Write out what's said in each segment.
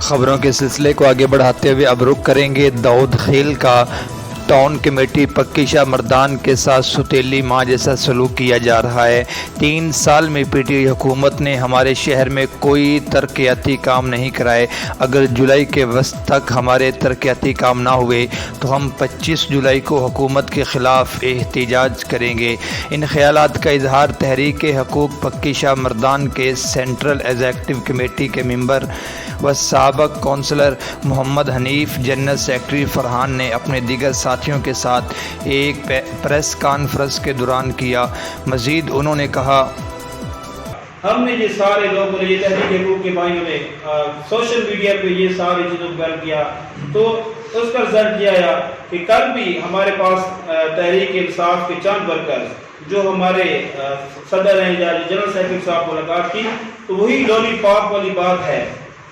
خبروں کے سلسلے کو آگے بڑھاتے ہوئے اب رخ کریں گے داؤد خیل کا۔ ٹاؤن کمیٹی پکی شاہ مردان کے ساتھ ستیلی ماں جیسا سلوک کیا جا رہا ہے۔ 3 سال میں پی ٹی آئی حکومت نے ہمارے شہر میں کوئی ترقیاتی کام نہیں کرائے۔ اگر جولائی کے وسط تک ہمارے ترقیاتی کام نہ ہوئے تو ہم 25 جولائی کو حکومت کے خلاف احتجاج کریں گے۔ ان خیالات کا اظہار تحریک حقوق پکی شاہ مردان کے سینٹرل ایگزیکٹو کمیٹی کے ممبر و سابق کونسلر محمد حنیف، جنرل سیکرٹری فرحان نے اپنے دیگر ساتھیوں کے ساتھ ایک پریس کانفرنس کے دوران کیا۔ مزید انہوں نے کہا، ہم نے یہ سارے لوگوں نے، یہ تحریک حقوق کے بھائیوں نے سوشل میڈیا پہ یہ ساری چیزوں کو بیان کیا، تو اس کا رزلٹ یہ آیا کہ کل بھی ہمارے پاس تحریک انصاف کے چند ورکرز جو ہمارے صدر ہیں یا جنرل سیکرٹری صاحب ملاقات کی، تو وہی لولی پاپ والی بات ہے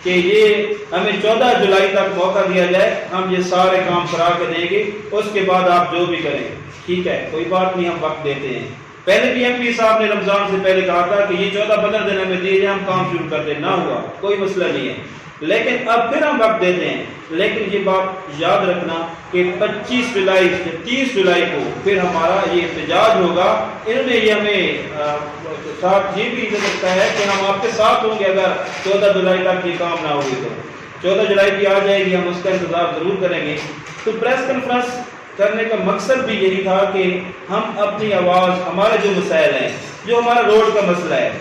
کہ یہ ہمیں 14 جولائی تک موقع دیا جائے، ہم یہ سارے کام کرا کے دیں گے، اس کے بعد آپ جو بھی کریں ٹھیک ہے، کوئی بات نہیں، ہم وقت دیتے ہیں۔ پہلے بھی ایم پی صاحب نے رمضان سے پہلے کہا تھا کہ یہ 14-15 دن ہمیں دیے جائیں، ہم کام شروع کر دیں، نہ ہوا، کوئی مسئلہ نہیں ہے، لیکن اب پھر ہم وقت دیتے ہیں۔ لیکن یہ بات یاد رکھنا کہ 25 جولائی سے 30 جولائی کو پھر ہمارا یہ احتجاج ہوگا۔ انہوں نے یہ ہمیں ساتھ یہ بھی لگتا ہے کہ ہم آپ کے ساتھ ہوں گے اگر 14 جولائی تک یہ کام نہ ہوئے تو 14 جولائی بھی آ جائے گی، ہم اس کا انتظار ضرور کریں گے۔ تو پریس کانفرنس کرنے کا مقصد بھی یہی تھا کہ ہم اپنی آواز، ہمارے جو مسائل ہیں، جو ہمارا روڈ کا مسئلہ ہے،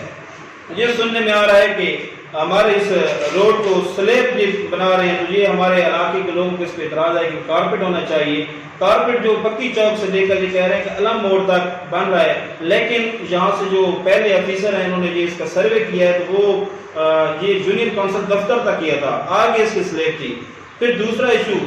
یہ سننے میں آ رہا ہے کہ ہمارے اس روڈ کو سلیب بنا رہے ہیں، تو یہ ہمارے علاقے کے لوگوں کو اس پہ اعتراض ہے کہ کارپیٹ ہونا چاہیے۔ کارپیٹ جو پکی چوک سے لے کر یہ کہہ رہے ہیں کہ علم موڑ تک بن رہا ہے، لیکن یہاں سے جو پہلے آفیسر ہیں انہوں نے یہ اس کا سروے کیا ہے، تو وہ یہ یونین کونسل دفتر تک کیا تھا، آگے اس کی سلیب تھی۔ پھر دوسرا ایشو